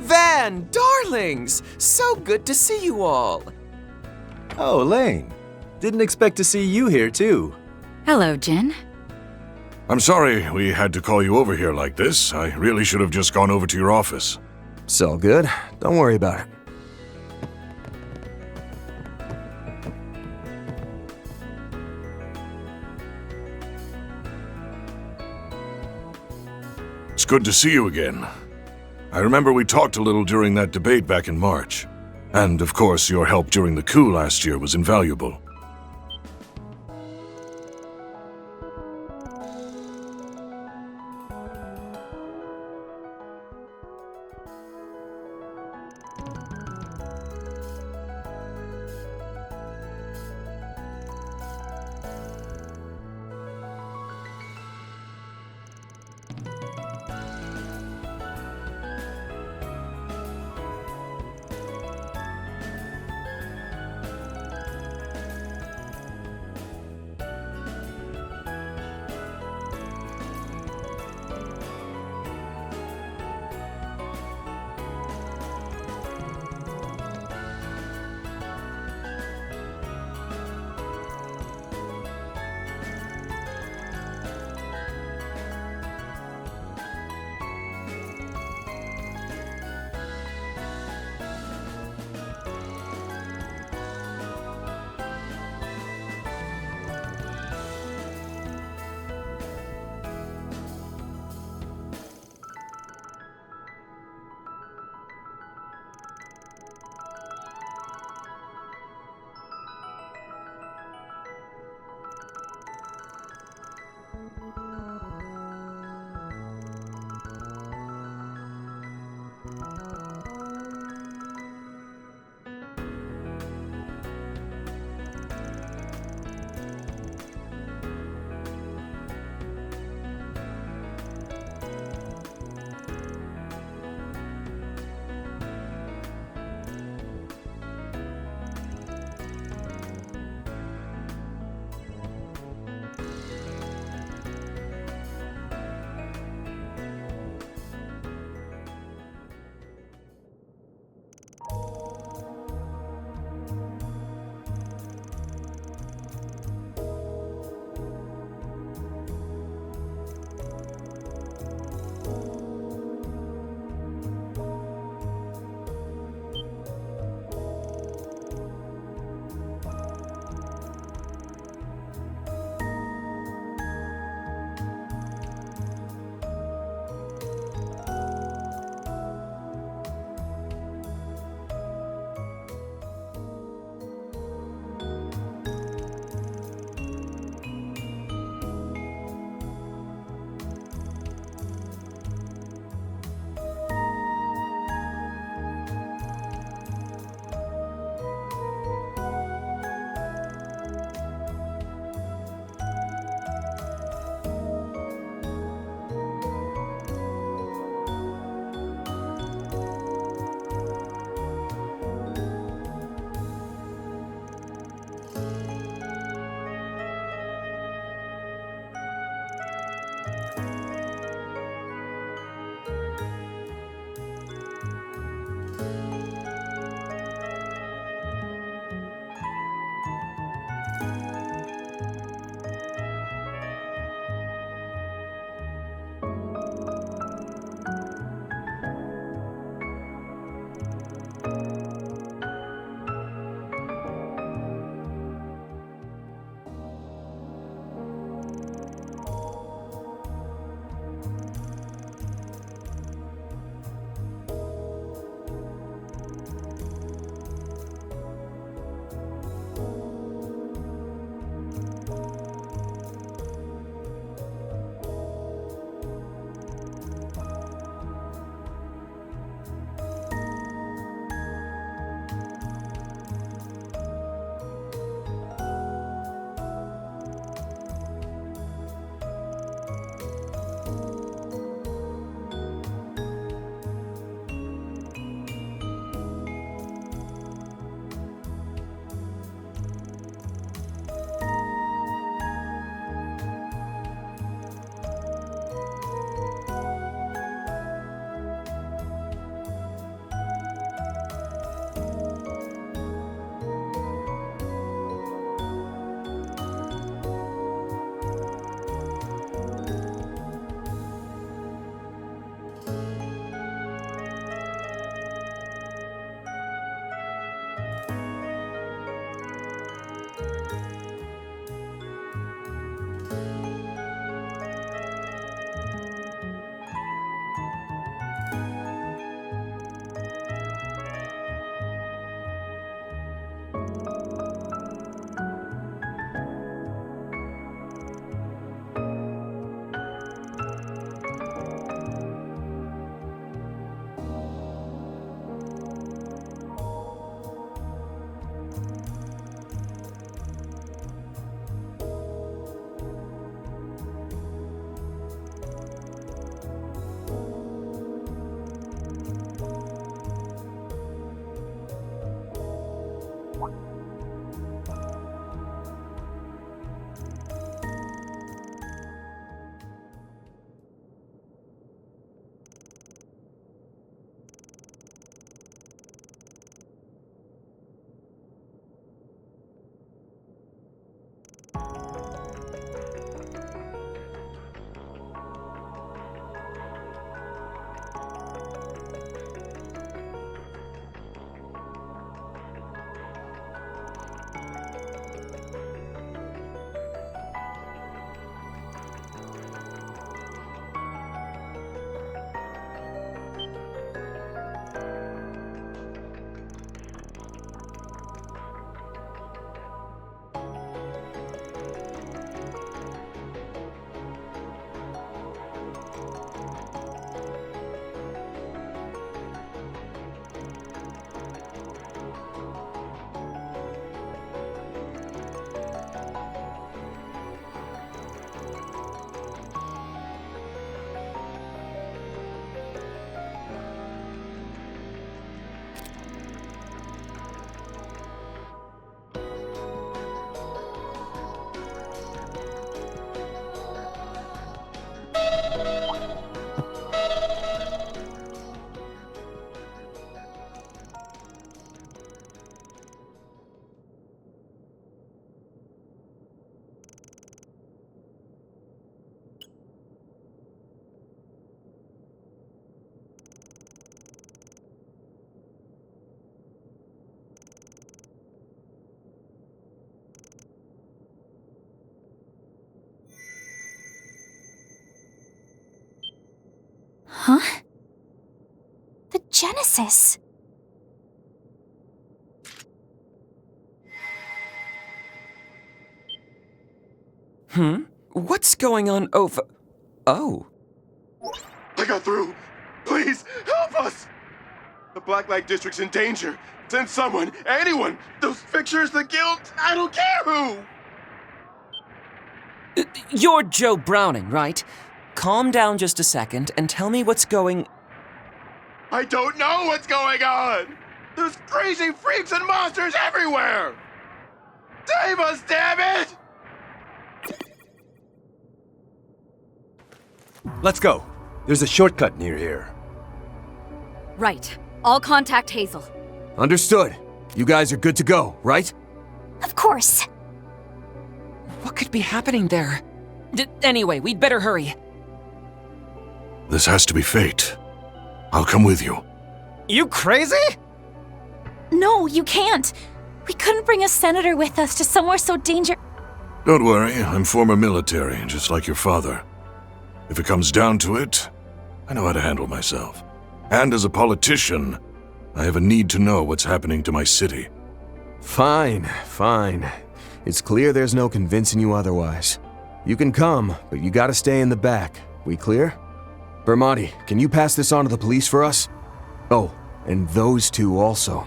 Van, darlings! So good to see you all. Oh, Lane. Didn't expect to see you here, too. Hello, Jen. I'm sorry we had to call you over here like this. I really should have just gone over to your office. It's all good. Don't worry about it. It's good to see you again. I remember we talked a little during that debate back in March. And, of course, your help during the coup last year was invaluable. Huh? The Genesis. What's going on over... Oh. I got through. Please, help us! The Blacklight District's in danger. Send someone, anyone! Those pictures, the guild, I don't care who! You're Joe Browning, right? Calm down just a second and tell me what's going... I don't know what's going on! There's crazy freaks and monsters everywhere! Save us, damn it! Let's go. There's a shortcut near here. Right. I'll contact Hazel. Understood. You guys are good to go, right? Of course. What could be happening there? Anyway, we'd better hurry. This has to be fate. I'll come with you. You crazy? No, you can't. We couldn't bring a senator with us to somewhere so dangerous. Don't worry, I'm former military, just like your father. If it comes down to it, I know how to handle myself. And as a politician, I have a need to know what's happening to my city. Fine, fine. It's clear there's no convincing you otherwise. You can come, but you gotta stay in the back. We clear? Bermati, can you pass this on to the police for us? Oh, and those two also.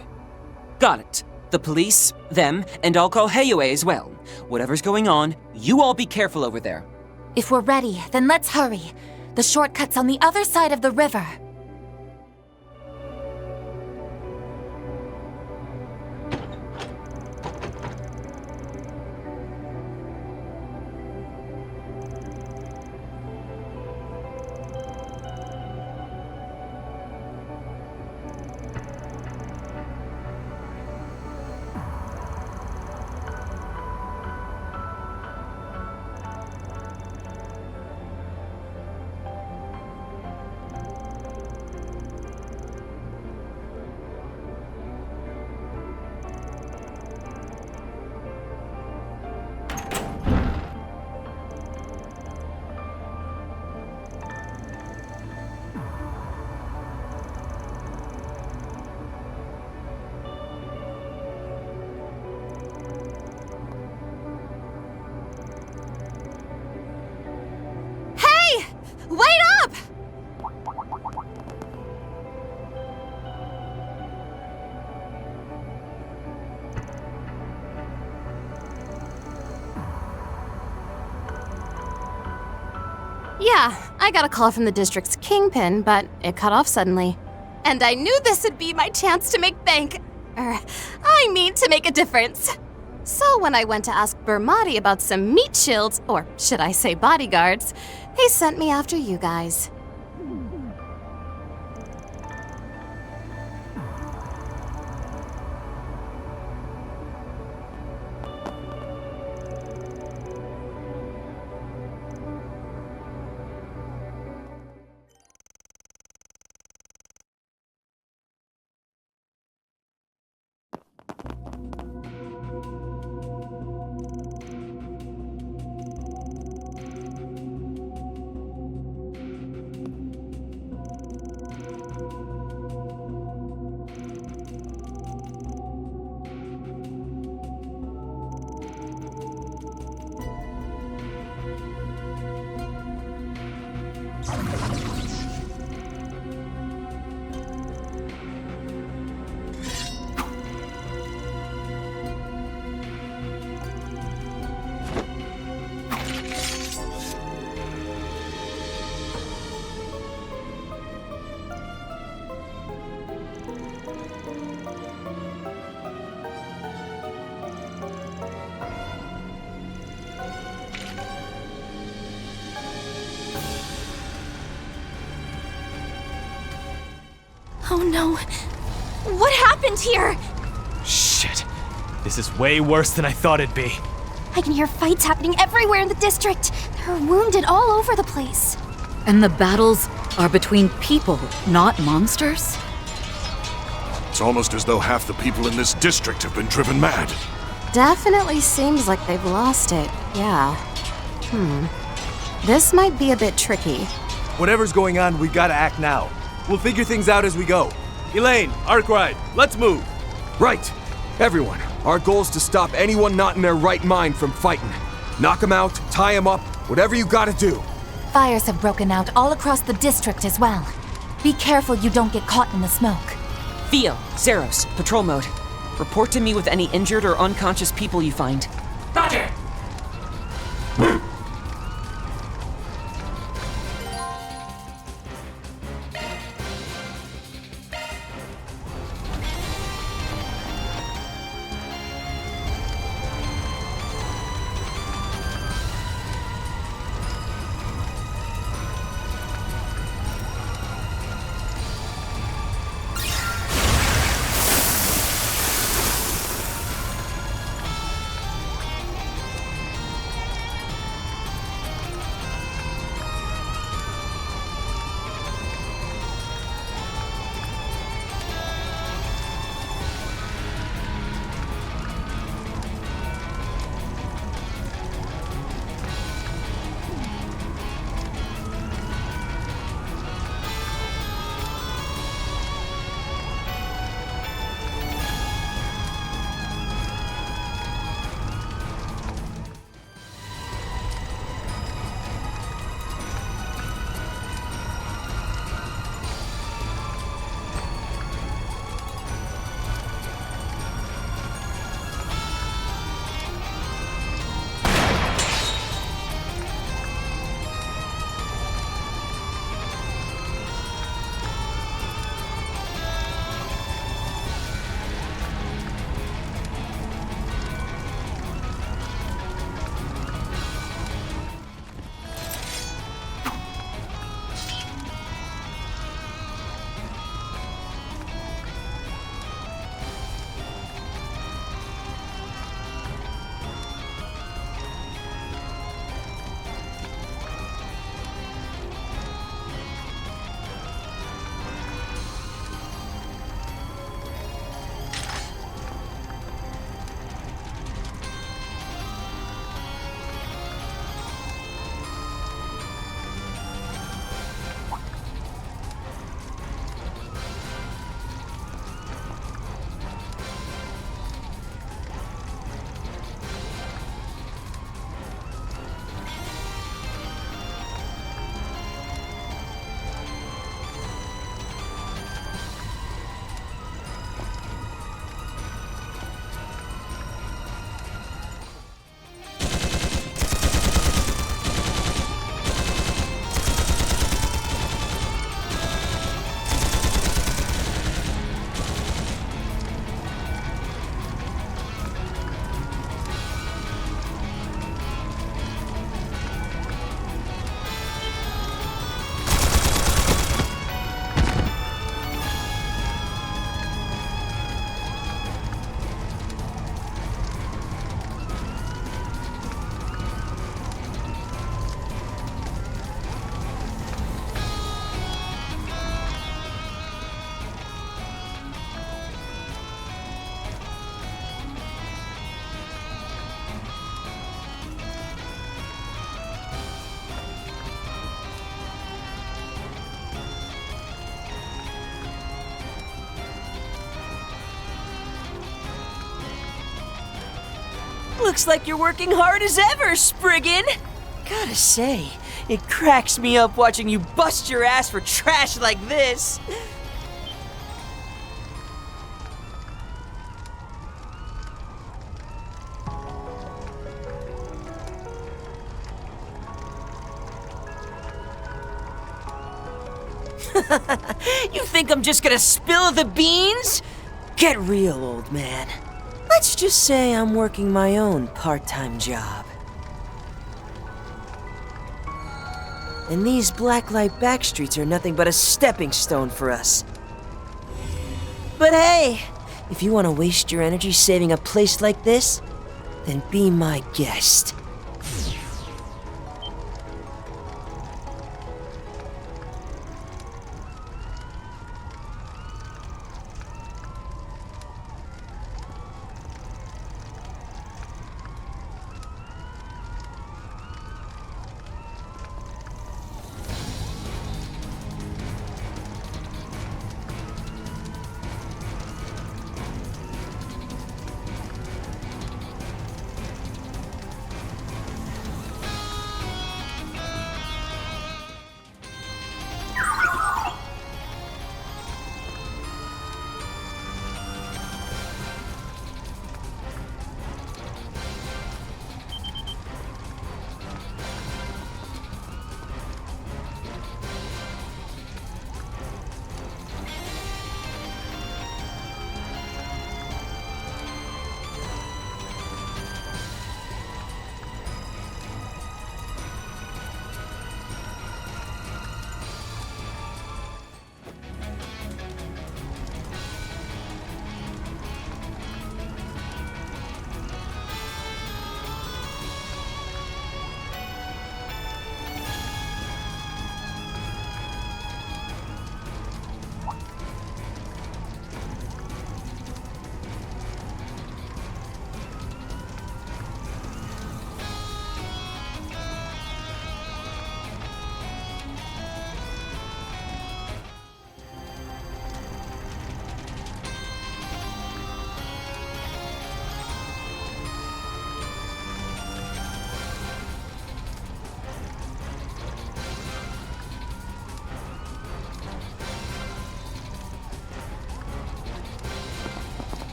Got it. The police, them, and I'll call Heyue as well. Whatever's going on, you all be careful over there. If we're ready, then let's hurry. The shortcut's on the other side of the river. Wait up! Yeah, I got a call from the district's kingpin, but it cut off suddenly. And I knew this would be my chance to make bank. To make a difference. So when I went to ask Bermati about some meat shields, or should I say bodyguards, he sent me after you guys. Oh no. What happened here? Shit. This is way worse than I thought it'd be. I can hear fights happening everywhere in the district. There are wounded all over the place. And the battles are between people, not monsters? It's almost as though half the people in this district have been driven mad. Definitely seems like they've lost it, yeah. This might be a bit tricky. Whatever's going on, we gotta act now. We'll figure things out as we go. Elaine, Arkwright, let's move. Right. Everyone, our goal's to stop anyone not in their right mind from fighting. Knock them out, tie them up, whatever you gotta do. Fires have broken out all across the district as well. Be careful you don't get caught in the smoke. Theo, Zeros, patrol mode. Report to me with any injured or unconscious people you find. Roger! Looks like you're working hard as ever, Spriggan! Gotta say, it cracks me up watching you bust your ass for trash like this. You think I'm just gonna spill the beans? Get real, old man. Let's just say I'm working my own part-time job. And these blacklight backstreets are nothing but a stepping stone for us. But hey, if you want to waste your energy saving a place like this, then be my guest.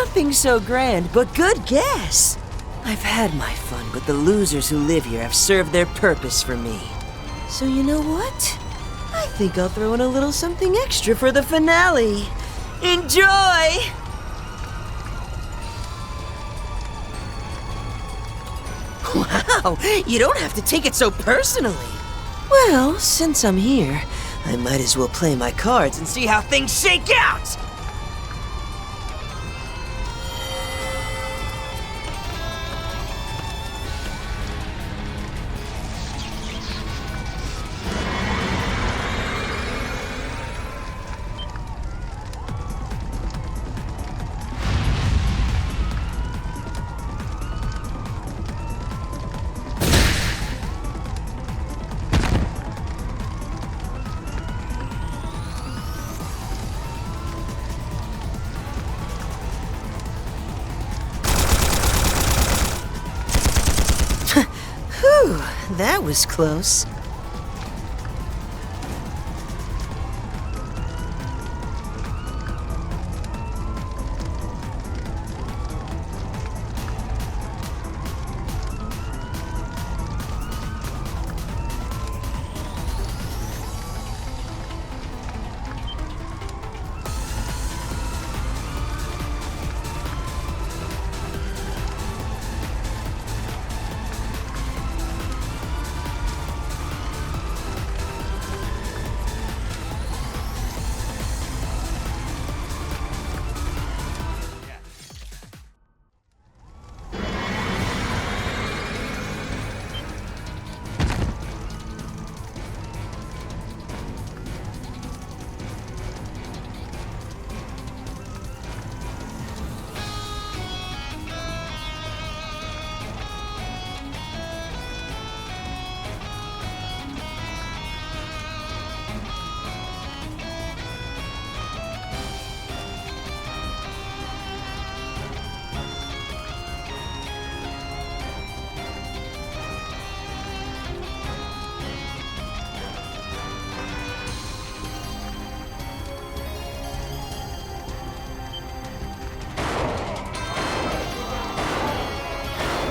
Nothing so grand, but good guess. I've had my fun, but the losers who live here have served their purpose for me. So you know what? I think I'll throw in a little something extra for the finale. Enjoy! Wow, you don't have to take it so personally. Well, since I'm here, I might as well play my cards and see how things shake out! Whew, that was close.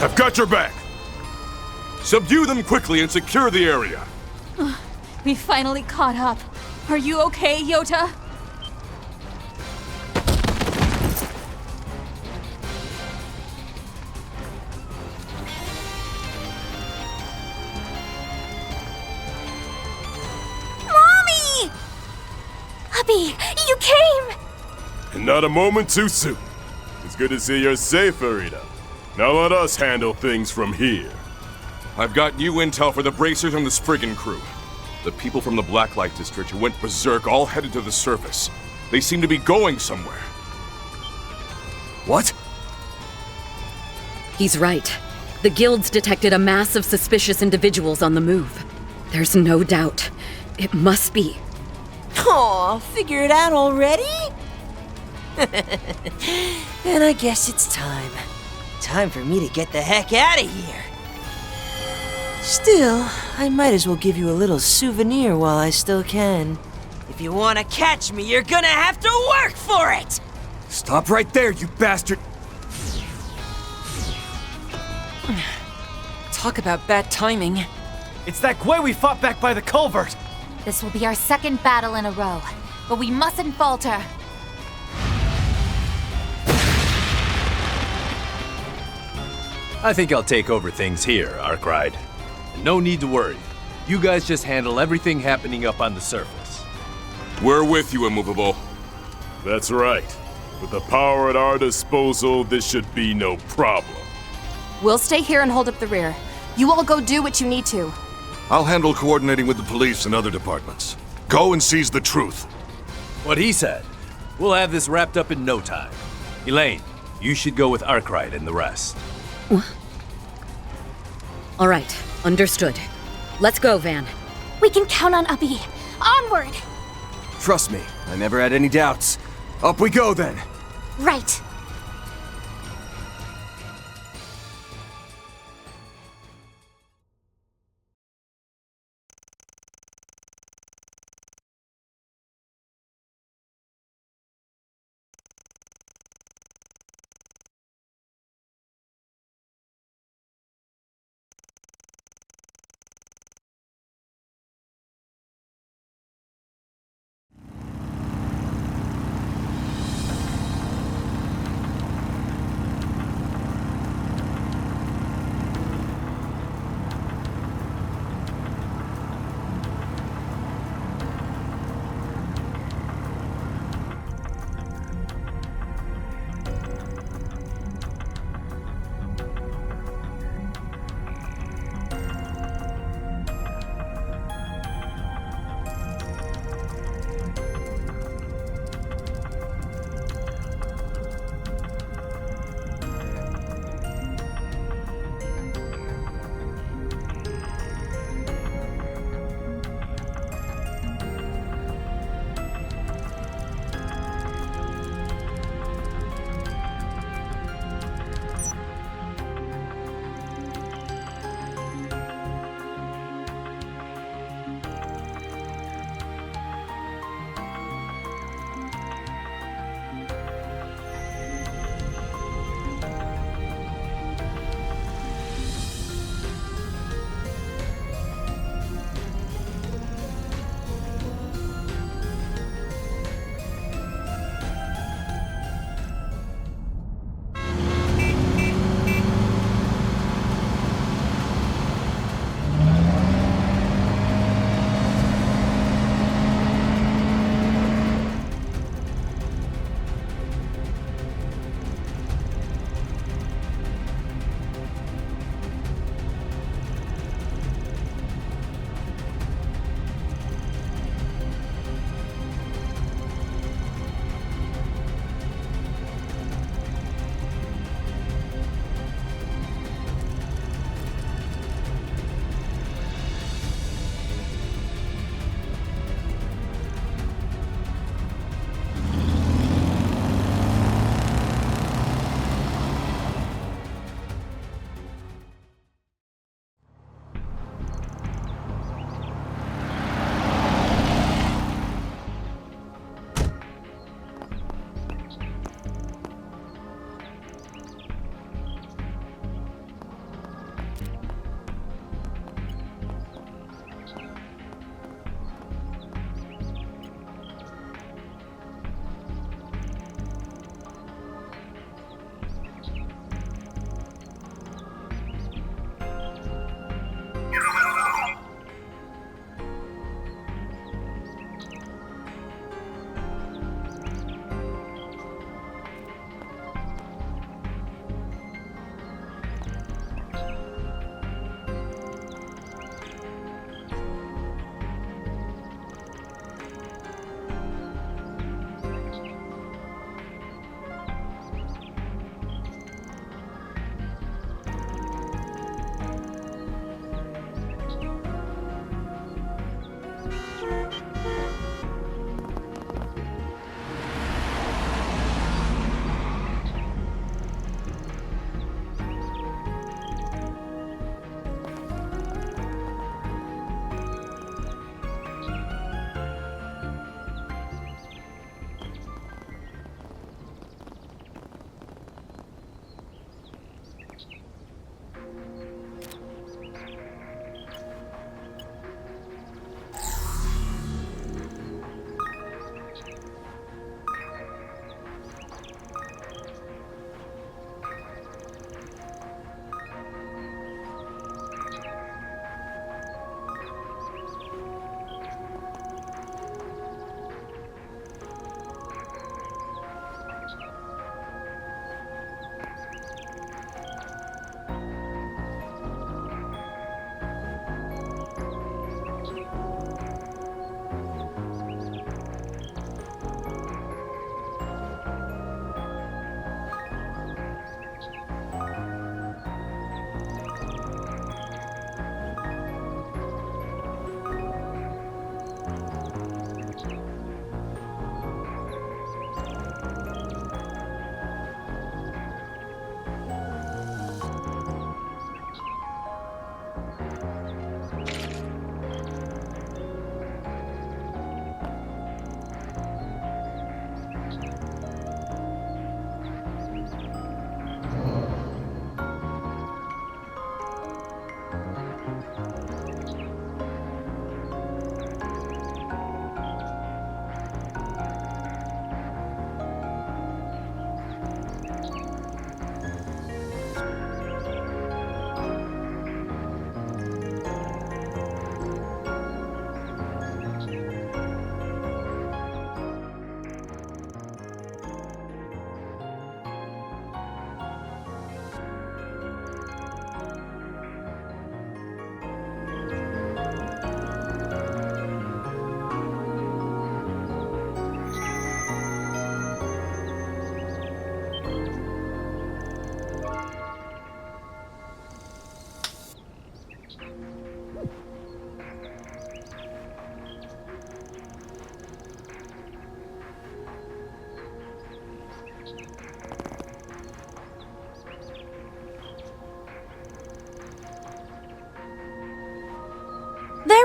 I've got your back! Subdue them quickly and secure the area! We finally caught up. Are you okay, Yota? Mommy! Abby, you came! And not a moment too soon. It's good to see you're safe, Arita. Now let us handle things from here. I've got new intel for the Bracers and the Spriggan crew. The people from the Blacklight District who went berserk all headed to the surface. They seem to be going somewhere. What? He's right. The guilds detected a mass of suspicious individuals on the move. There's no doubt. It must be. Aw, figure it out already? Then I guess it's time. Time for me to get the heck out of here. Still, I might as well give you a little souvenir while I still can. If you want to catch me, you're gonna have to work for it! Stop right there, you bastard! Talk about bad timing. It's that Gwei we fought back by the culvert! This will be our second battle in a row, but we mustn't falter. I think I'll take over things here, Arkwright. No need to worry. You guys just handle everything happening up on the surface. We're with you, Immovable. That's right. With the power at our disposal, this should be no problem. We'll stay here and hold up the rear. You all go do what you need to. I'll handle coordinating with the police and other departments. Go and seize the truth. What he said. We'll have this wrapped up in no time. Elaine, you should go with Arkwright and the rest. All right, understood. Let's go, Van. We can count on Abby. Onward! Trust me, I never had any doubts. Up we go then! Right.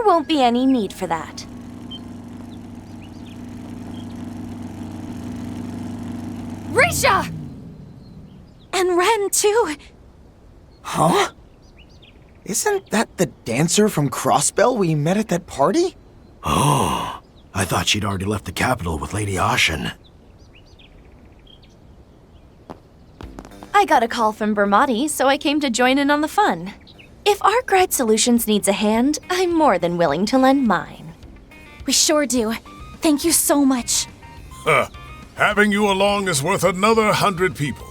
won't be any need for that. Risha! And Ren, too. Huh? Isn't that the dancer from Crossbell we met at that party? Oh, I thought she'd already left the capital with Lady Ashen. I got a call from Bermati, so I came to join in on the fun. If Arkwright Solutions needs a hand, I'm more than willing to lend mine. We sure do. Thank you so much. Having you along is worth another 100 people.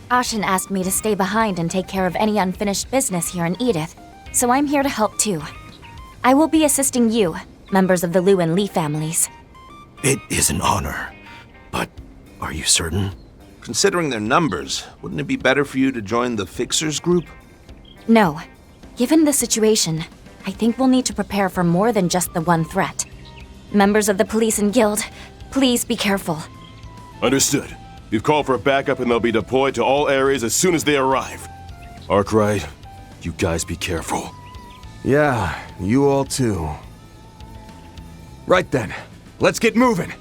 Ashen asked me to stay behind and take care of any unfinished business here in Edith, so I'm here to help too. I will be assisting you, members of the Liu and Lee families. It is an honor, but are you certain? Considering their numbers, wouldn't it be better for you to join the Fixers group? No. Given the situation, I think we'll need to prepare for more than just the one threat. Members of the police and guild, please be careful. Understood. We've called for a backup and they'll be deployed to all areas as soon as they arrive. Arkwright, you guys be careful. Yeah, you all too. Right then, let's get moving.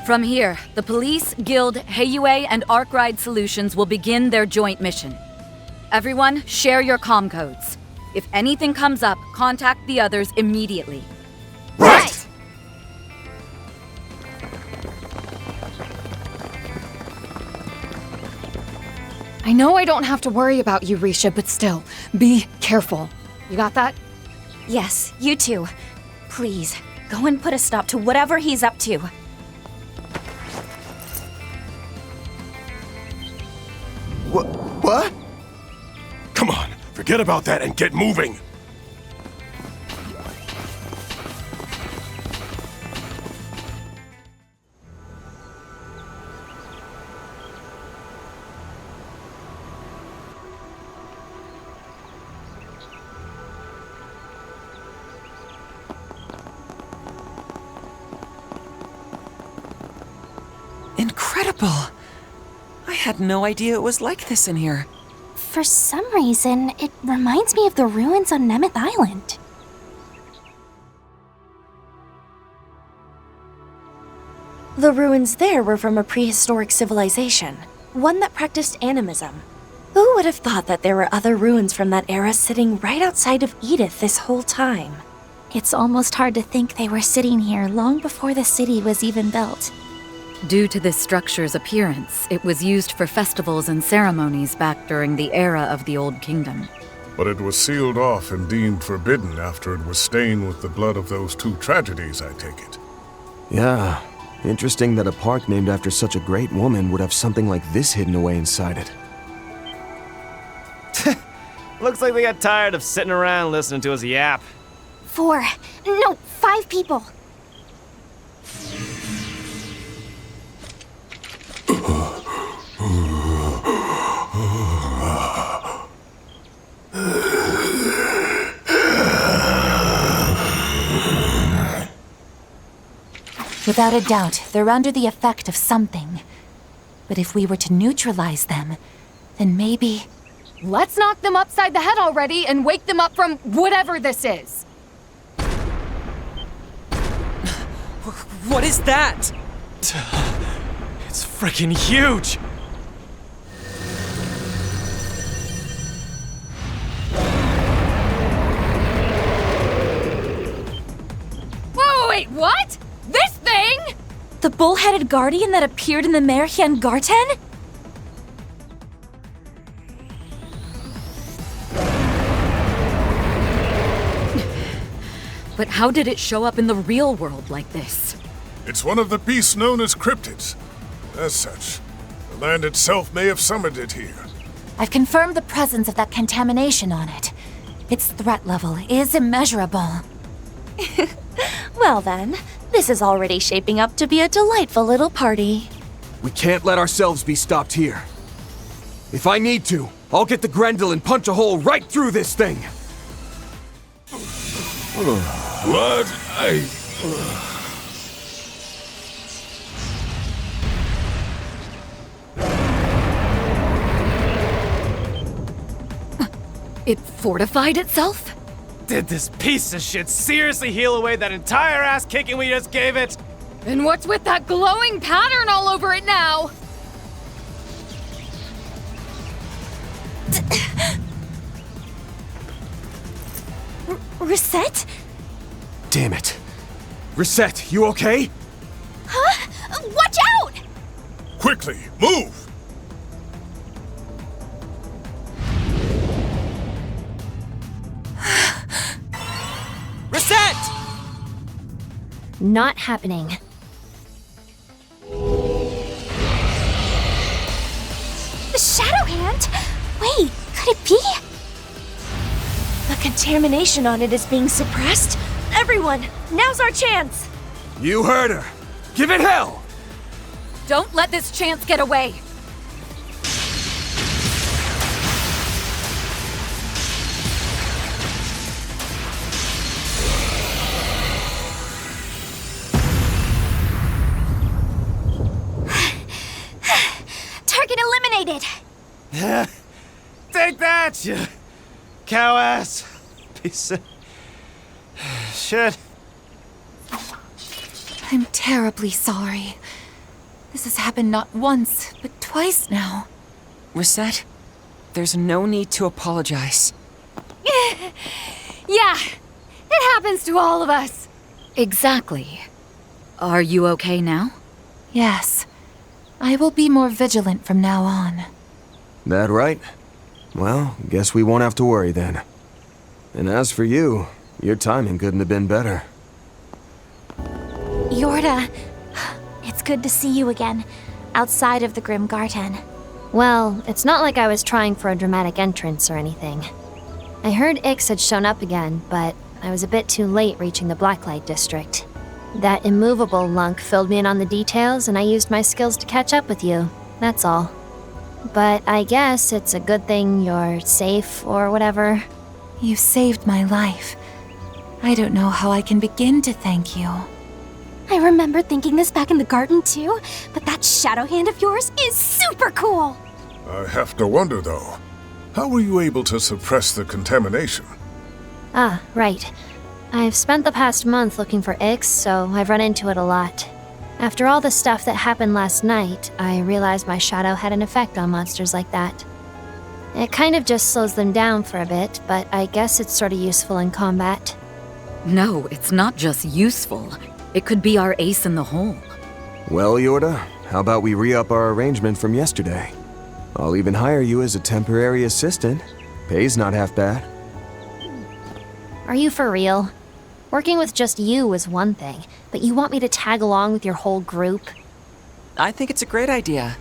From here, the police, guild, Heiyue, and Arkwright Solutions will begin their joint mission. Everyone, share your comm codes. If anything comes up, contact the others immediately. Right! I know I don't have to worry about you, Risha, but still, be careful. You got that? Yes, you too. Please, go and put a stop to whatever he's up to. What? Come on, forget about that and get moving. Incredible! I had no idea it was like this in here. For some reason, it reminds me of the ruins on Nemeth Island. The ruins there were from a prehistoric civilization, one that practiced animism. Who would have thought that there were other ruins from that era sitting right outside of Edith this whole time? It's almost hard to think they were sitting here long before the city was even built. Due to this structure's appearance, it was used for festivals and ceremonies back during the era of the Old Kingdom. But it was sealed off and deemed forbidden after it was stained with the blood of those two tragedies, I take it. Yeah, interesting that a park named after such a great woman would have something like this hidden away inside it. Looks like they got tired of sitting around listening to us yap. 5 people. Without a doubt, they're under the effect of something. But if we were to neutralize them, then maybe... Let's knock them upside the head already and wake them up from whatever this is. What is that? It's freaking huge! Whoa, wait, what? This thing? The bull-headed guardian that appeared in the Merhian Garten? But how did it show up in the real world like this? It's one of the beasts known as cryptids. As such, the land itself may have summoned it here. I've confirmed the presence of that contamination on it. Its threat level is immeasurable. Well then, this is already shaping up to be a delightful little party. We can't let ourselves be stopped here. If I need to, I'll get the Grendel and punch a hole right through this thing. What? It fortified itself? Did this piece of shit seriously heal away that entire ass kicking we just gave it? And what's with that glowing pattern all over it now? Reset? Damn it. Reset, you okay? Huh? Watch out! Quickly, move! Reset! Not happening. The Shadow Hand? Wait, could it be? The contamination on it is being suppressed? Everyone, now's our chance! You heard her. Give it hell! Don't let this chance get away. Target eliminated! Take that, you cow ass piece of shit. I'm terribly sorry. This has happened not once, but twice now. Reset, there's no need to apologize. Yeah, it happens to all of us. Exactly. Are you okay now? Yes, I will be more vigilant from now on. That right? Well, guess we won't have to worry then. And as for you, your timing couldn't have been better. Yorda, it's good to see you again, outside of the Grim Garden. Well, it's not like I was trying for a dramatic entrance or anything. I heard Ix had shown up again, but I was a bit too late reaching the Blacklight District. That immovable lunk filled me in on the details, and I used my skills to catch up with you. That's all. But I guess it's a good thing you're safe or whatever. You saved my life. I don't know how I can begin to thank you. I remember thinking this back in the garden too, but that shadow hand of yours is super cool! I have to wonder, though. How were you able to suppress the contamination? Ah, right. I've spent the past month looking for Ix, so I've run into it a lot. After all the stuff that happened last night, I realized my shadow had an effect on monsters like that. It kind of just slows them down for a bit, but I guess it's sort of useful in combat. No, it's not just useful. It could be our ace in the hole. Well, Yorda, how about we re-up our arrangement from yesterday? I'll even hire you as a temporary assistant. Pay's not half bad. Are you for real? Working with just you is one thing, but you want me to tag along with your whole group? I think it's a great idea.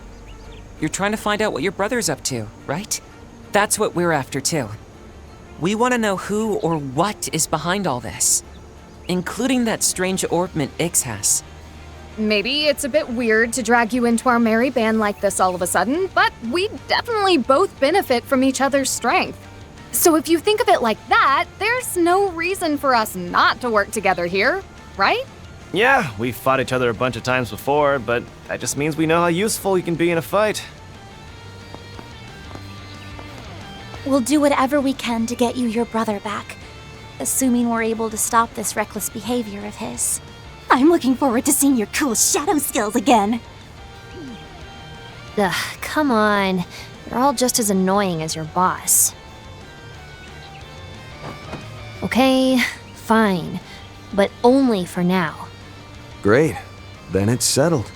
You're trying to find out what your brother's up to, right? That's what we're after, too. We want to know who or what is behind all this, including that strange orbment Ix has. Maybe it's a bit weird to drag you into our merry band like this all of a sudden, but we definitely both benefit from each other's strength. So if you think of it like that, there's no reason for us not to work together here, right? Yeah, we've fought each other a bunch of times before, but that just means we know how useful you can be in a fight. We'll do whatever we can to get you your brother back, assuming we're able to stop this reckless behavior of his. I'm looking forward to seeing your cool shadow skills again. Ugh, come on. You're all just as annoying as your boss. Okay, fine. But only for now. Great. Then it's settled.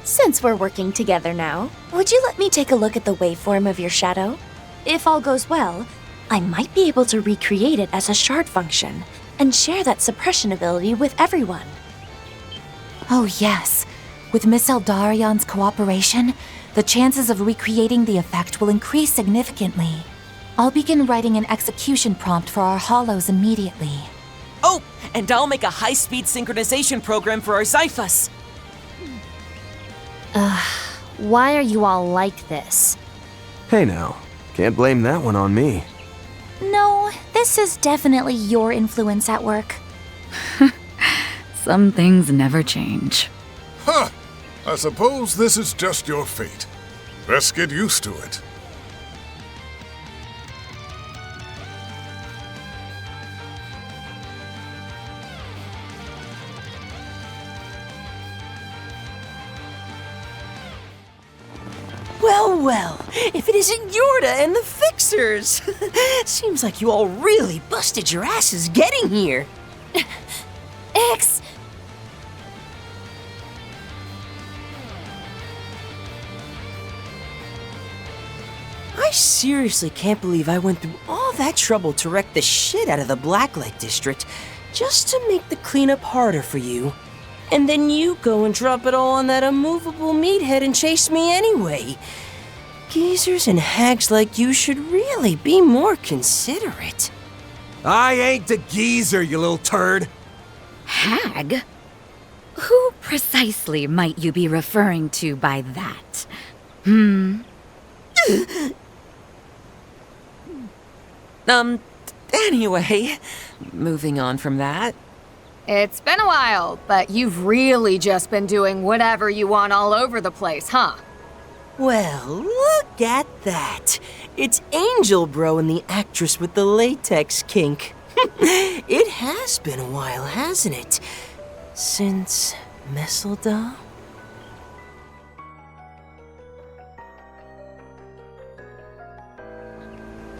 Since we're working together now, would you let me take a look at the waveform of your shadow? If all goes well, I might be able to recreate it as a shard function and share that suppression ability with everyone. Oh yes. With Miss Eldarion's cooperation, the chances of recreating the effect will increase significantly. I'll begin writing an execution prompt for our hollows immediately. Oh, and I'll make a high-speed synchronization program for our Zyphus. Why are you all like this? Hey now, can't blame that one on me. No, this is definitely your influence at work. Some things never change. Huh! I suppose this is just your fate. Best get used to it. Well, well, if it isn't Yorda and the Fixers! Seems like you all really busted your asses getting here. Ix! I seriously can't believe I went through all that trouble to wreck the shit out of the Blacklight District just to make the cleanup harder for you. And then you go and drop it all on that immovable meathead and chase me anyway. Geezers and hags like you should really be more considerate. I ain't a geezer, you little turd. Hag? Who precisely might you be referring to by that? Anyway, moving on from that. It's been a while, but you've really just been doing whatever you want all over the place, huh? Well, look at that. It's Angel Bro and the actress with the latex kink. It has been a while, hasn't it? Since Messeldom?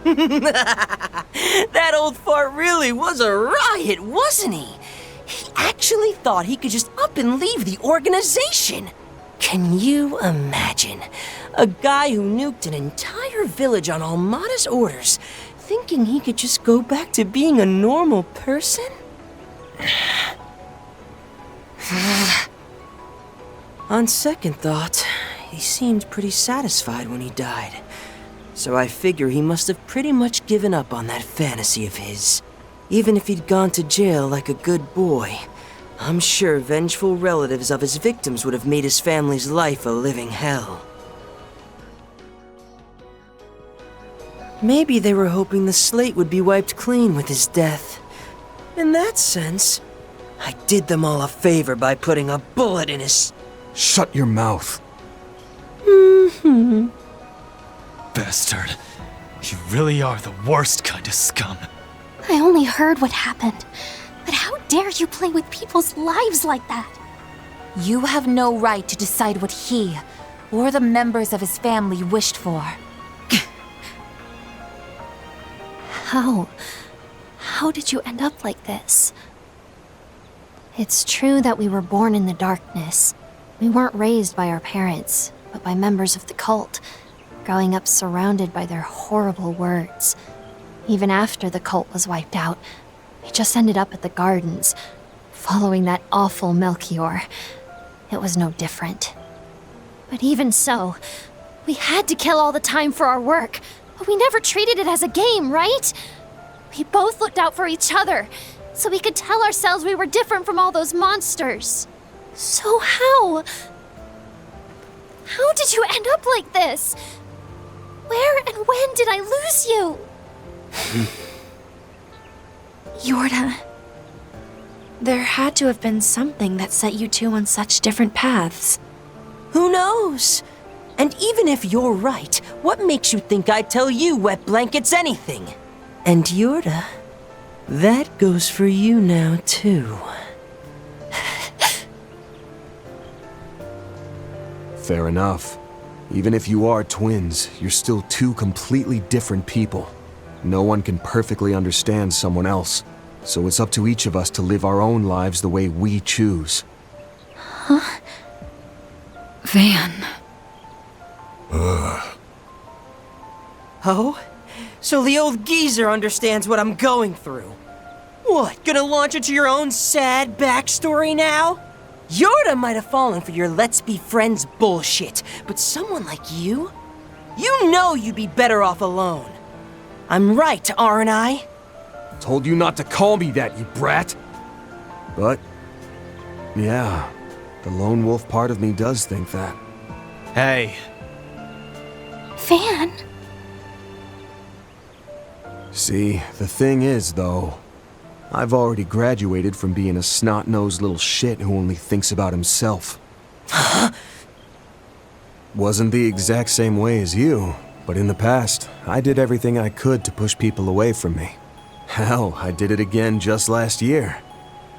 That old fart really was a riot, wasn't he? He actually thought he could just up and leave the organization. Can you imagine? A guy who nuked an entire village on Almada's orders, thinking he could just go back to being a normal person? On second thought, he seemed pretty satisfied when he died. So I figure he must have pretty much given up on that fantasy of his. Even if he'd gone to jail like a good boy, I'm sure vengeful relatives of his victims would have made his family's life a living hell. Maybe they were hoping the slate would be wiped clean with his death. In that sense, I did them all a favor by putting a bullet in his... Shut your mouth. Bastard. You really are the worst kind of scum. I only heard what happened. But how dare you play with people's lives like that? You have no right to decide what he or the members of his family wished for. How did you end up like this? It's true that we were born in the darkness. We weren't raised by our parents, but by members of the cult, growing up surrounded by their horrible words. Even after the cult was wiped out, we just ended up at the gardens, following that awful Melchior. It was no different. But even so, we had to kill all the time for our work, but we never treated it as a game, right? We both looked out for each other, so we could tell ourselves we were different from all those monsters. So how did you end up like this? Where and when did I lose you? Yorda, there had to have been something that set you two on such different paths. Who knows? And even if you're right, what makes you think I'd tell you wet blankets anything? And Yorda, that goes for you now too. Fair enough. Even if you are twins, you're still two completely different people. No one can perfectly understand someone else, so it's up to each of us to live our own lives the way we choose. Huh? Van. Oh? So the old geezer understands what I'm going through. What, gonna launch into your own sad backstory now? Yorda might have fallen for your let's be friends bullshit, but someone like you? You know you'd be better off alone. I'm right, aren't I? Told you not to call me that, you brat! But, yeah, the lone wolf part of me does think that. Hey. Van? See, the thing is, though, I've already graduated from being a snot-nosed little shit who only thinks about himself. Wasn't the exact same way as you, but in the past, I did everything I could to push people away from me. Hell, I did it again just last year.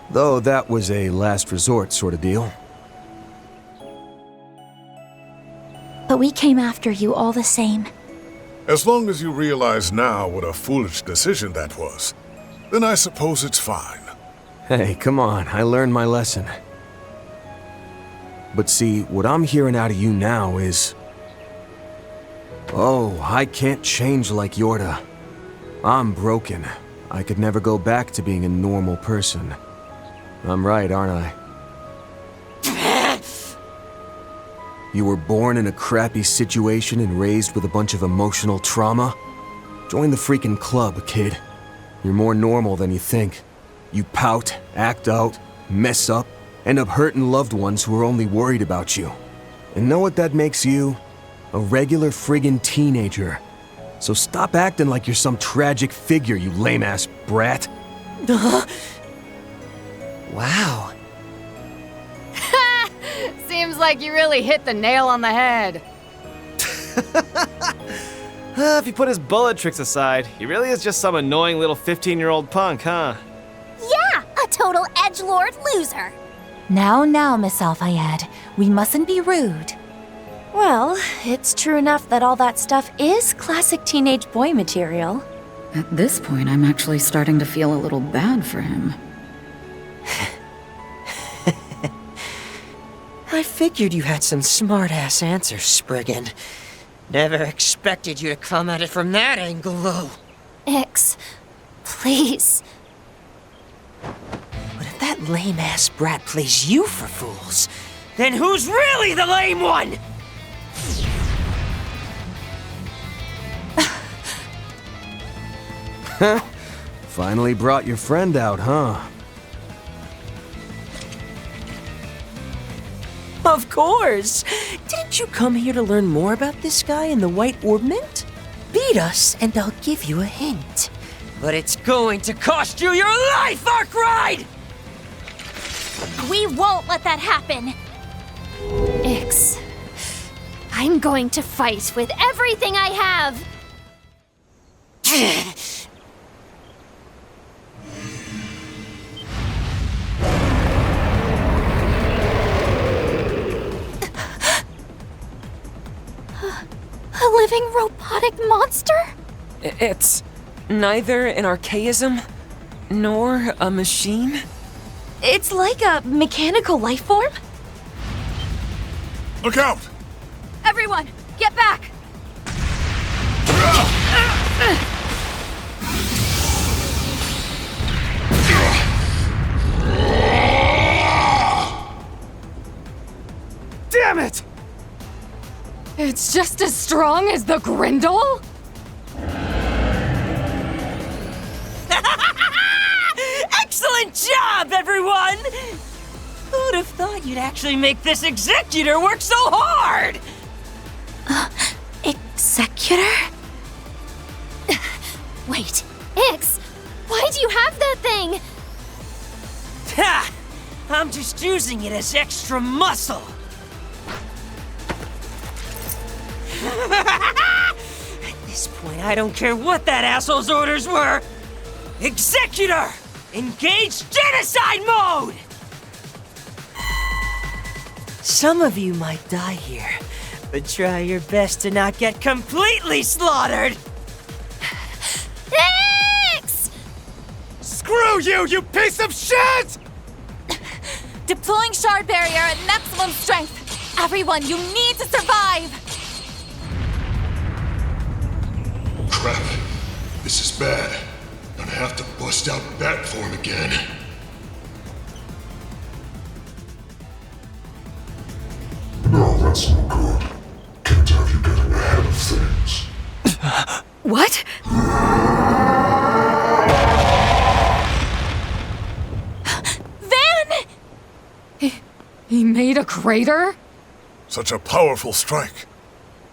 Though that was a last resort sort of deal. But we came after you all the same. As long as you realize now what a foolish decision that was, then I suppose it's fine. Hey, come on, I learned my lesson. But see, what I'm hearing out of you now is... Oh, I can't change like Yorda. I'm broken. I could never go back to being a normal person. I'm right, aren't I? You were born in a crappy situation and raised with a bunch of emotional trauma? Join the freaking club, kid. You're more normal than you think. You pout, act out, mess up, end up hurting loved ones who are only worried about you. And know what that makes you? A regular friggin' teenager. So stop acting like you're some tragic figure, you lame-ass brat. Wow. Seems like you really hit the nail on the head. If you put his bullet tricks aside, he really is just some annoying little 15-year-old punk, huh? Yeah, a total edgelord loser. Now, Miss Alfayed, we mustn't be rude. Well, it's true enough that all that stuff is classic teenage boy material. At this point, I'm actually starting to feel a little bad for him. I figured you had some smart-ass answers, Spriggan. Never expected you to come at it from that angle, though. Ix, please. But if that lame-ass brat plays you for fools, then who's really the lame one? Finally brought your friend out, huh? Of course! Didn't you come here to learn more about this guy in the White Orbment? Beat us, and I'll give you a hint. But it's going to cost you your life, Arkwright! We won't let that happen. Ix, I'm going to fight with everything I have. A living robotic monster? It's neither an archaism nor a machine. It's like a mechanical life form? Look out! Everyone, get back! Damn it! It's just as strong as the Grindel? Excellent job, everyone! Who'd have thought you'd actually make this executor work so hard? Executor? Wait, Ix, why do you have that thing? Ha! I'm just using it as extra muscle. At this point, I don't care what that asshole's orders were. Executor! Engage genocide mode! Some of you might die here, but try your best to not get completely slaughtered! Ix! Screw you, you piece of shit! Deploying shard barrier at maximum strength. Everyone, you need to survive. Crap. This is bad. Gonna have to bust out bat form again. No, that's no good. Can't have you getting ahead of things. What? Van! He made a crater? Such a powerful strike.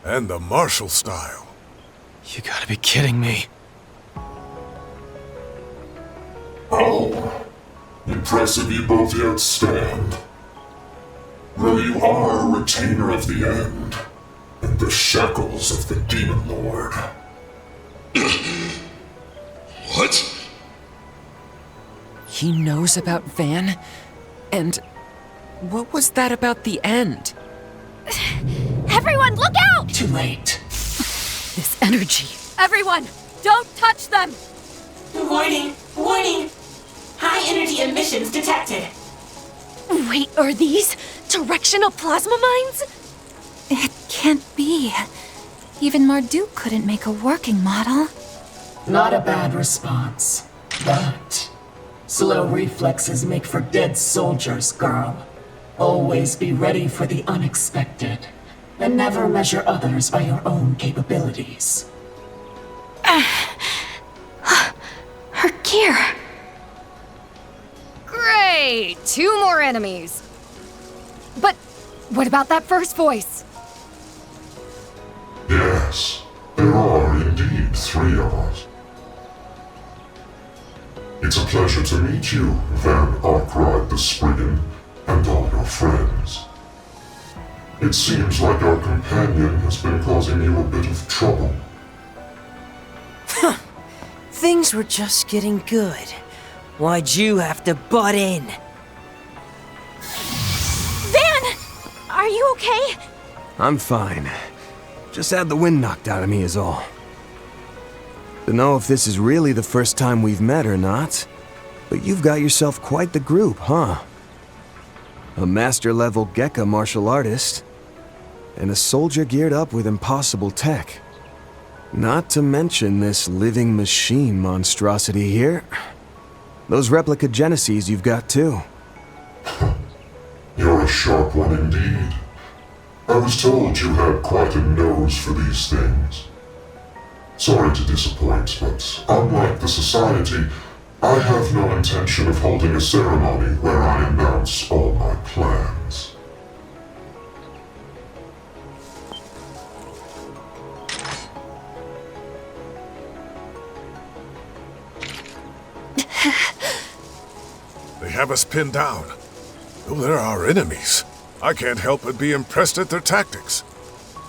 And the martial style. You gotta be kidding me. Oh. Impressive you both yet stand. Well, you are a retainer of the end, and the shackles of the Demon Lord. What? He knows about Van? And what was that about the end? Everyone, look out! Too late. This energy. Everyone, don't touch them! Warning! Warning! High energy emissions detected. Wait, are these directional plasma mines? It can't be. Even Marduk couldn't make a working model. Not a bad response. But slow reflexes make for dead soldiers, girl. Always be ready for the unexpected. And never measure others by your own capabilities. Her gear. Great! 2 more enemies. But what about that first voice? Yes, there are indeed 3 of us. It's a pleasure to meet you, Van Arkwright the Spriggan, and all your friends. It seems like our companion has been causing you a bit of trouble. Things were just getting good. Why'd you have to butt in? Van! Are you okay? I'm fine. Just had the wind knocked out of me is all. Don't know if this is really the first time we've met or not, but you've got yourself quite the group, huh? A master-level Gekka martial artist, and a soldier geared up with impossible tech. Not to mention this living machine monstrosity here. Those replica Geneses you've got too. You're a sharp one indeed. I was told you had quite a nose for these things. Sorry to disappoint, but unlike the Society, I have no intention of holding a ceremony where I announce all my plans. They have us pinned down. Though they're our enemies, I can't help but be impressed at their tactics.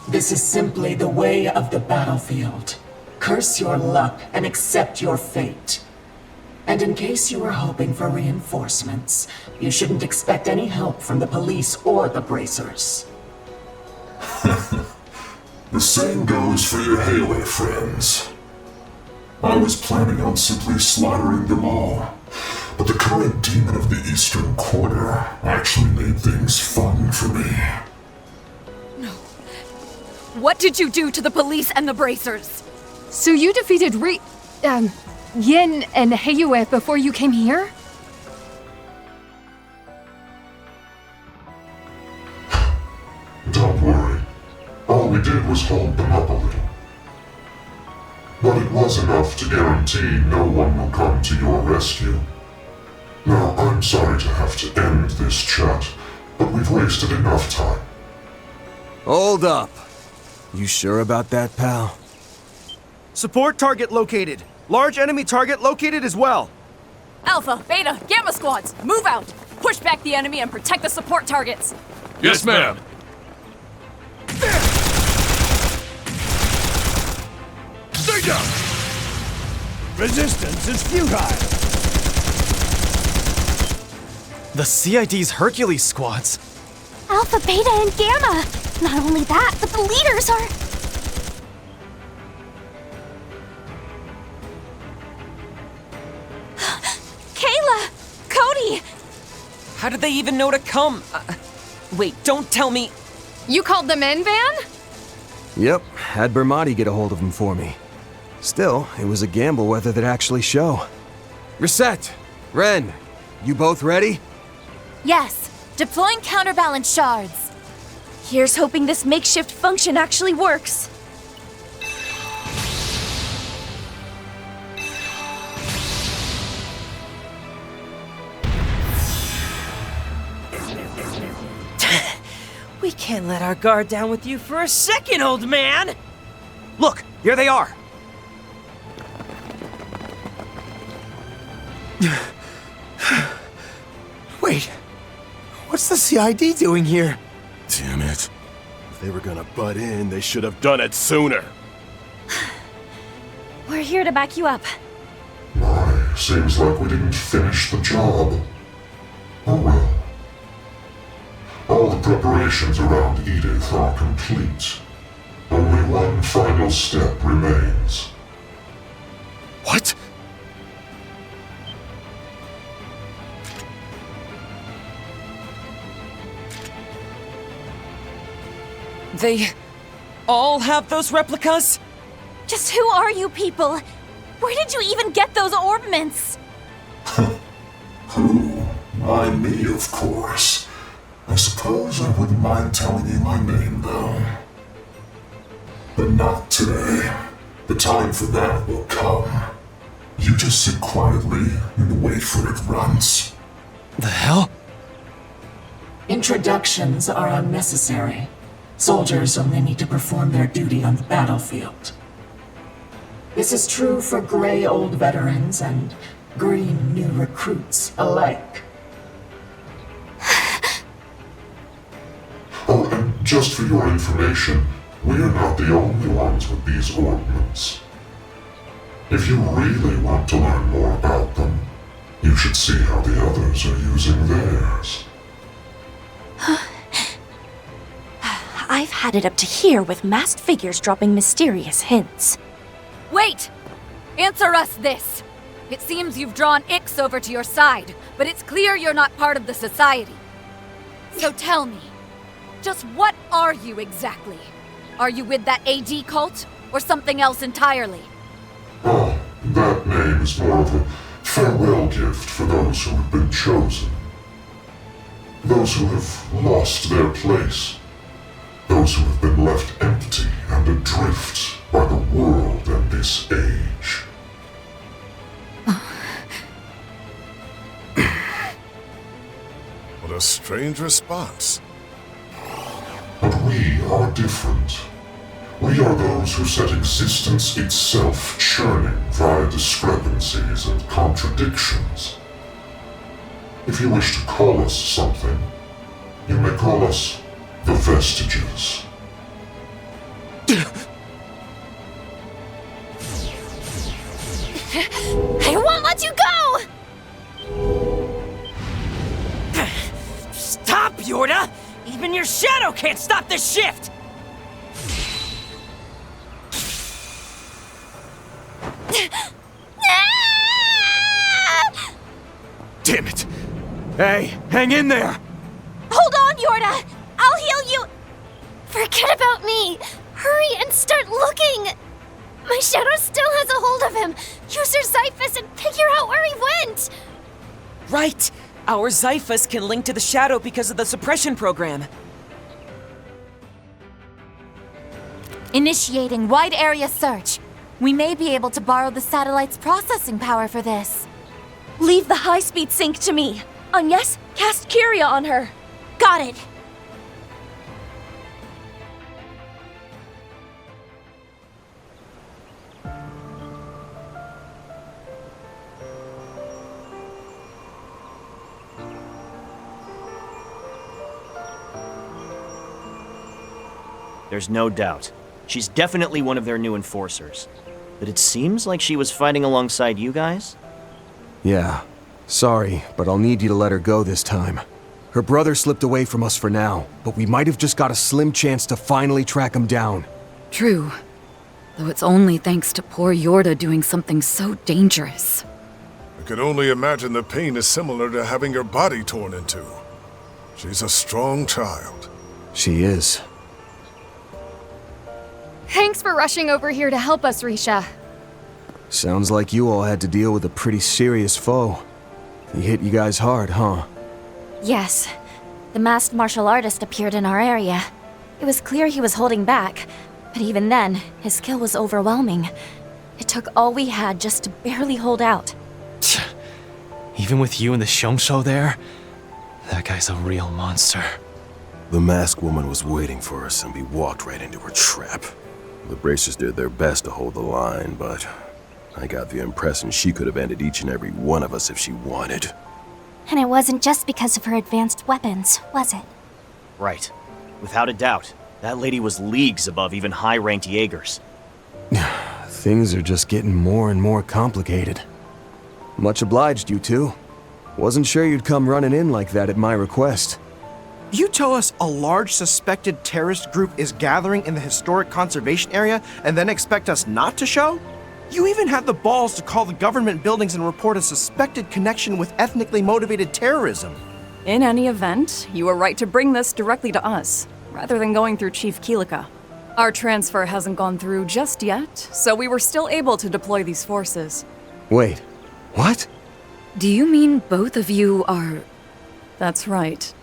This is simply the way of the battlefield. Curse your luck and accept your fate. And in case you were hoping for reinforcements, you shouldn't expect any help from the police or the bracers. The same goes for your Halo friends. I was planning on simply slaughtering them all, but the current demon of the Eastern Quarter actually made things fun for me. What did you do to the police and the bracers? So you defeated Yin and Heiyue before you came here? Don't worry. All we did was hold them up a little. But it was enough to guarantee no one will come to your rescue. Now, I'm sorry to have to end this chat, but we've wasted enough time. Hold up. You sure about that, pal? Support target located. Large enemy target located as well. Alpha, Beta, Gamma squads, move out! Push back the enemy and protect the support targets! Yes, ma'am. Stay down! Resistance is futile! The CID's Hercules squads. Alpha, Beta, and Gamma! Not only that, but the leaders are... Kayla! Cody! How did they even know to come? Wait, don't tell me... You called them in, Van? Yep, had Bermati get a hold of them for me. Still, it was a gamble whether they'd actually show. Reset! Ren, you both ready? Yes, deploying counterbalance shards. Here's hoping this makeshift function actually works. We can't let our guard down with you for a second, old man! Look, here they are. Wait, what's the CID doing here? Damn it. If they were gonna butt in, they should have done it sooner. We're here to back you up. My, seems like we didn't finish the job. Oh well. All the Preparations around Edith are complete. Only one final step remains. What? They all have those replicas? Just who are you people? Where did you even get those orbments? Who? Why, me, of course. I suppose I wouldn't mind telling you my name, though. But not today. The time for that will come. You just sit quietly and wait for it runs. The hell? Introductions are unnecessary. Soldiers only need to perform their duty on the battlefield. This is true for gray old veterans and green new recruits alike. Oh, and just for your information, we are not the only ones with these ordnance. If you really want to learn more about them, you should see how the others are using theirs. I've had it up to here with masked figures dropping mysterious hints. Wait! Answer us this! It seems you've drawn Ix over to your side, but it's clear you're not part of the society. So tell me, just what are you exactly? Are you with that AD cult, or something else entirely? Oh, that name is more of a farewell gift for those who have been chosen. Those who have lost their place. Those who have been left empty and adrift by the world and this age. What a strange response. But we are different. We are those who set existence itself churning via discrepancies and contradictions. If you wish to call us something, you may call us the Vestiges. I won't let you go! Stop, Yorda! Even your shadow can't stop this shift! Damn it! Hey, hang in there! Hold on, Yorda! I'll heal you! Forget about me! Hurry and start looking! My shadow still has a hold of him! Use your Xiphus and figure out where he went! Right! Our Xiphus can link to the shadow because of the suppression program. Initiating wide area search. We may be able to borrow the satellite's processing power for this. Leave the high-speed sync to me. Agnes, cast Kyria on her. Got it. There's no doubt. She's definitely one of their new enforcers. But it seems like she was fighting alongside you guys? Yeah. Sorry, but I'll need you to let her go this time. Her brother slipped away from us for now, but we might have just got a slim chance to finally track him down. True. Though it's only thanks to poor Yorda doing something so dangerous. I can only imagine the pain is similar to having your body torn into. She's a strong child. She is. Thanks for rushing over here to help us, Risha. Sounds like you all had to deal with a pretty serious foe. He hit you guys hard, huh? Yes. The masked martial artist appeared in our area. It was clear he was holding back, but even then, his skill was overwhelming. It took all we had just to barely hold out. Even with you and the Shomsho there, that guy's a real monster. The masked woman was waiting for us and we walked right into her trap. The bracers did their best to hold the line, but I got the impression she could have ended each and every one of us if she wanted. And it wasn't just because of her advanced weapons, was it? Right. Without a doubt. That lady was leagues above even high-ranked Jaegers. Things are just getting more and more complicated. Much obliged, you two. Wasn't sure you'd come running in like that at my request. You tell us a large suspected terrorist group is gathering in the historic conservation area and then expect us not to show? You even have the balls to call the government buildings and report a suspected connection with ethnically motivated terrorism. In any event, you were right to bring this directly to us, rather than going through Chief Keelika. Our transfer hasn't gone through just yet, so we were still able to deploy these forces. Wait, what? Do you mean both of you are... That's right.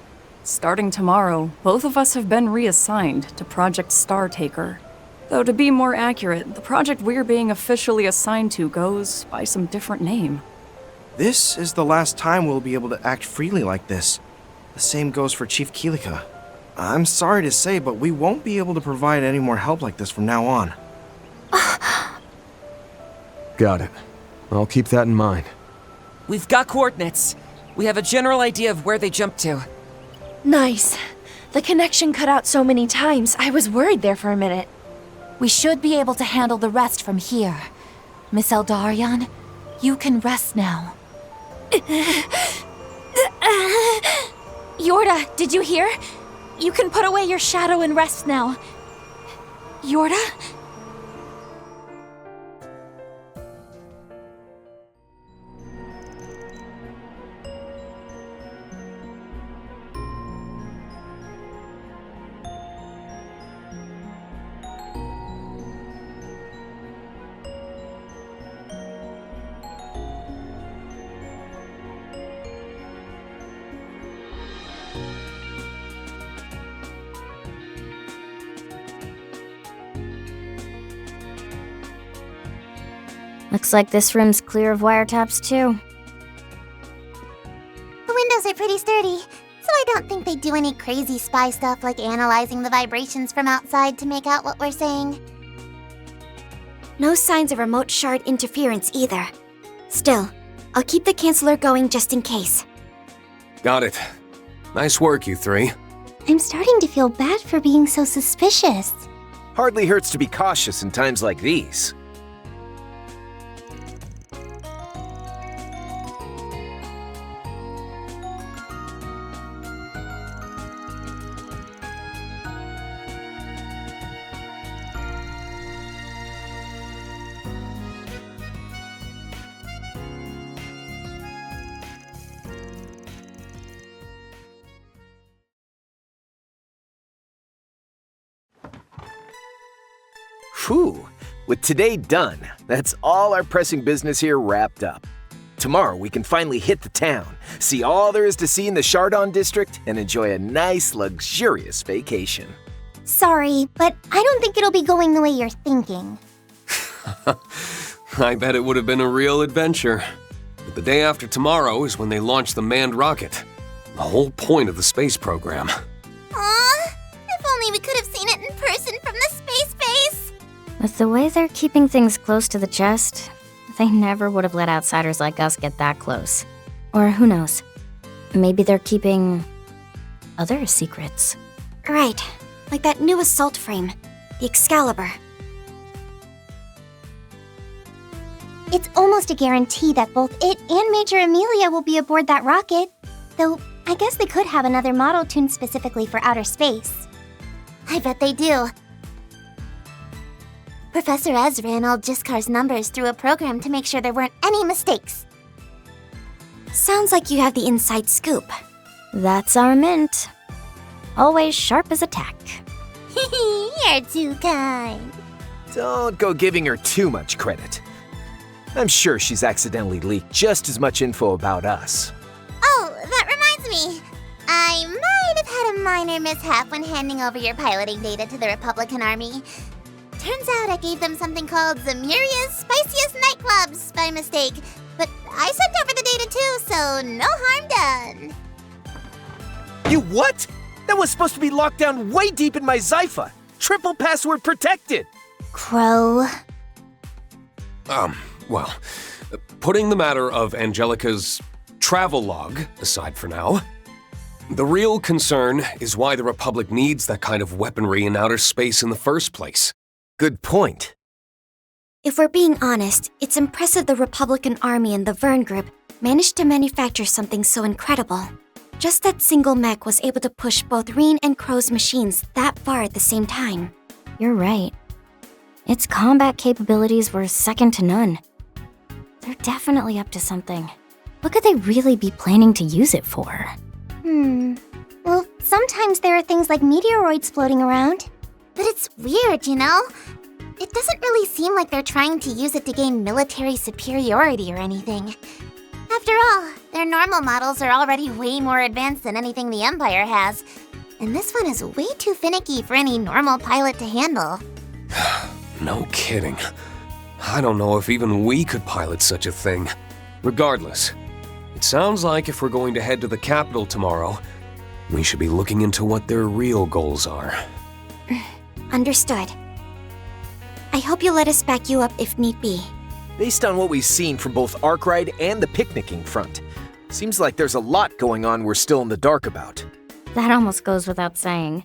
Starting tomorrow, both of us have been reassigned to Project Startaker. Though to be more accurate, the project we're being officially assigned to goes by some different name. This is the last time we'll be able to act freely like this. The same goes for Chief Keelika. I'm sorry to say, but we won't be able to provide any more help like this from now on. Got it. I'll keep that in mind. We've got coordinates. We have a general idea of where they jumped to. Nice. The connection cut out so many times, I was worried there for a minute. We should be able to handle the rest from here. Miss Eldarion, you can rest now. Yorda, did you hear? You can put away your shadow and rest now. Yorda? Looks like this room's clear of wiretaps, too. The windows are pretty sturdy, so I don't think they do any crazy spy stuff like analyzing the vibrations from outside to make out what we're saying. No signs of remote shard interference either. Still, I'll keep the canceller going just in case. Got it. Nice work, you three. I'm starting to feel bad for being so suspicious. Hardly hurts to be cautious in times like these. Whew, with today done, that's all our pressing business here wrapped up. Tomorrow we can finally hit the town, see all there is to see in the Chardon district, and enjoy a nice, luxurious vacation. Sorry, but I don't think it'll be going the way you're thinking. I bet it would have been a real adventure. But the day after tomorrow is when they launch the manned rocket. The whole point of the space program. Aw, if only we could have seen it in person from the space base. With the way they're keeping things close to the chest, they never would have let outsiders like us get that close. Or who knows, maybe they're keeping other secrets. Right, like that new assault frame, the Excalibur. It's almost a guarantee that both it and Major Amelia will be aboard that rocket. Though, I guess they could have another model tuned specifically for outer space. I bet they do. Professor Ezra and all Jiskar's numbers through a program to make sure there weren't any mistakes. Sounds like you have the inside scoop. That's our mint. Always sharp as a tack. You're too kind. Don't go giving her too much credit. I'm sure she's accidentally leaked just as much info about us. Oh, that reminds me. I might have had a minor mishap when handing over your piloting data to the Republican Army. Turns out I gave them something called Zamuria's Spiciest Nightclubs by mistake. But I sent over the data too, so no harm done. You what? That was supposed to be locked down way deep in my Zypha. Triple password protected. Crow. Well, putting the matter of Angelica's travel log aside for now, the real concern is why the Republic needs that kind of weaponry in outer space in the first place. Good point. If we're being honest, it's impressive the Republican Army and the Vern Group managed to manufacture something so incredible. Just that single mech was able to push both Reen and Crow's machines that far at the same time. You're right. Its combat capabilities were second to none. They're definitely up to something. What could they really be planning to use it for? Well, sometimes there are things like meteoroids floating around. But it's weird, you know? It doesn't really seem like they're trying to use it to gain military superiority or anything. After all, their normal models are already way more advanced than anything the Empire has. And this one is way too finicky for any normal pilot to handle. No kidding. I don't know if even we could pilot such a thing. Regardless, it sounds like if we're going to head to the capital tomorrow, we should be looking into what their real goals are. Understood. I hope you'll let us back you up if need be. Based on what we've seen from both Arkwright and the picnicking front, seems like there's a lot going on we're still in the dark about. That almost goes without saying.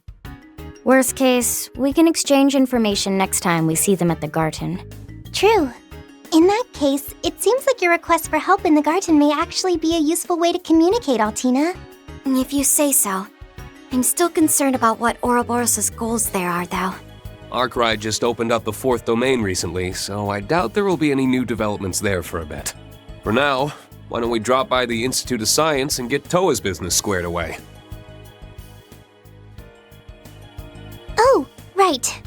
Worst case, we can exchange information next time we see them at the garden. True. In that case, it seems like your request for help in the garden may actually be a useful way to communicate, Altina. If you say so. I'm still concerned about what Ouroboros' goals there are, though. Arkwright just opened up the 4th domain recently, so I doubt there will be any new developments there for a bit. For now, why don't we drop by the Institute of Science and get Toa's business squared away? Oh, right.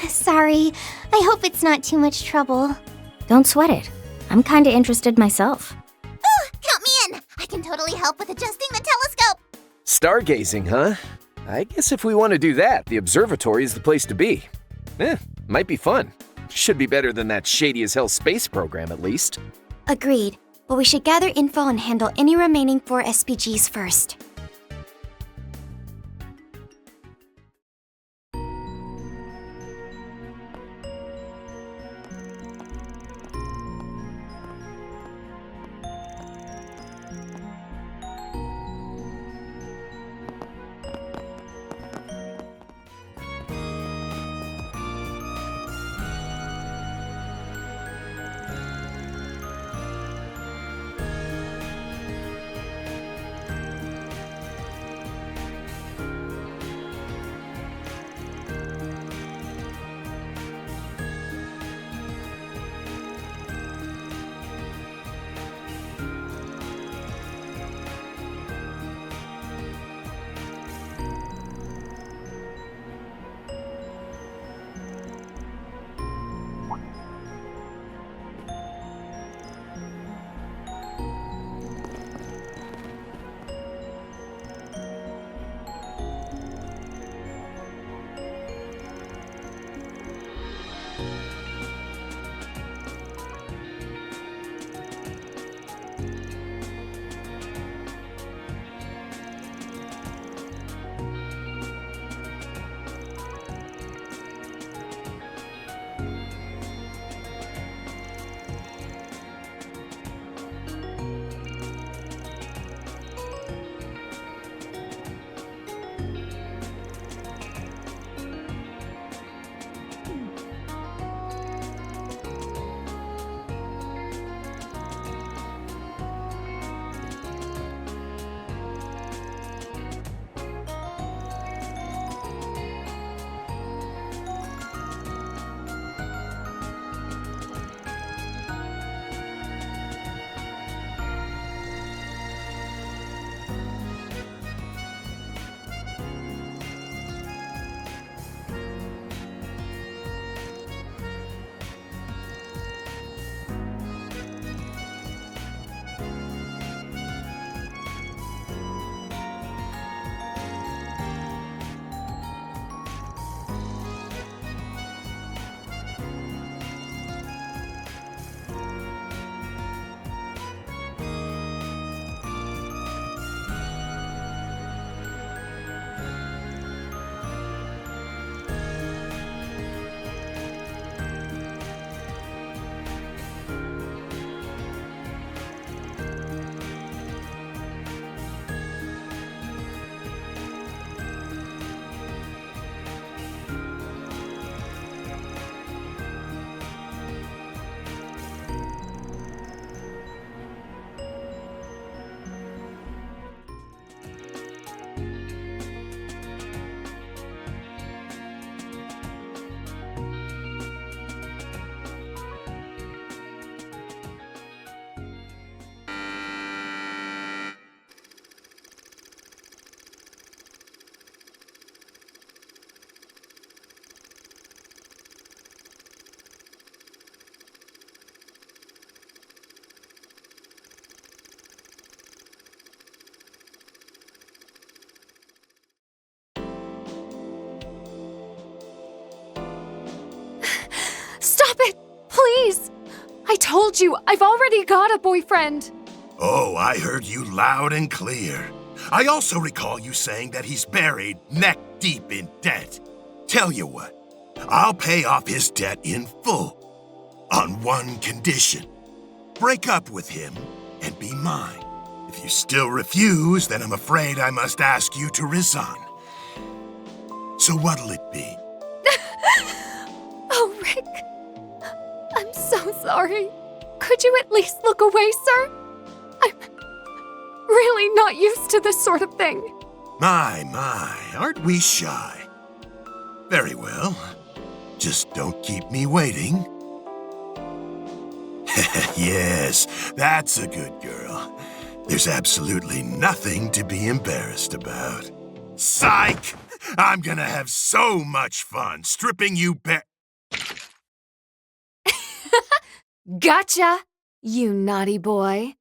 Sorry. I hope it's not too much trouble. Don't sweat it. I'm kinda interested myself. Count me in! I can totally help with adjusting the telescope! Stargazing, huh? I guess if we want to do that, the observatory is the place to be. Might be fun. Should be better than that shady-as-hell space program, at least. Agreed. But we should gather info and handle any remaining 4 SPGs first. Stop it! Please! I told you, I've already got a boyfriend! Oh, I heard you loud and clear. I also recall you saying that he's buried neck deep in debt. Tell you what, I'll pay off his debt in full. On one condition. Break up with him and be mine. If you still refuse, then I'm afraid I must ask you to resign. So what'll it be? Oh, Rick. I'm so sorry. Could you at least look away, sir? I'm really not used to this sort of thing. My, aren't we shy? Very well. Just don't keep me waiting. Yes, that's a good girl. There's absolutely nothing to be embarrassed about. Psych! I'm gonna have so much fun stripping you bare. Gotcha, you naughty boy.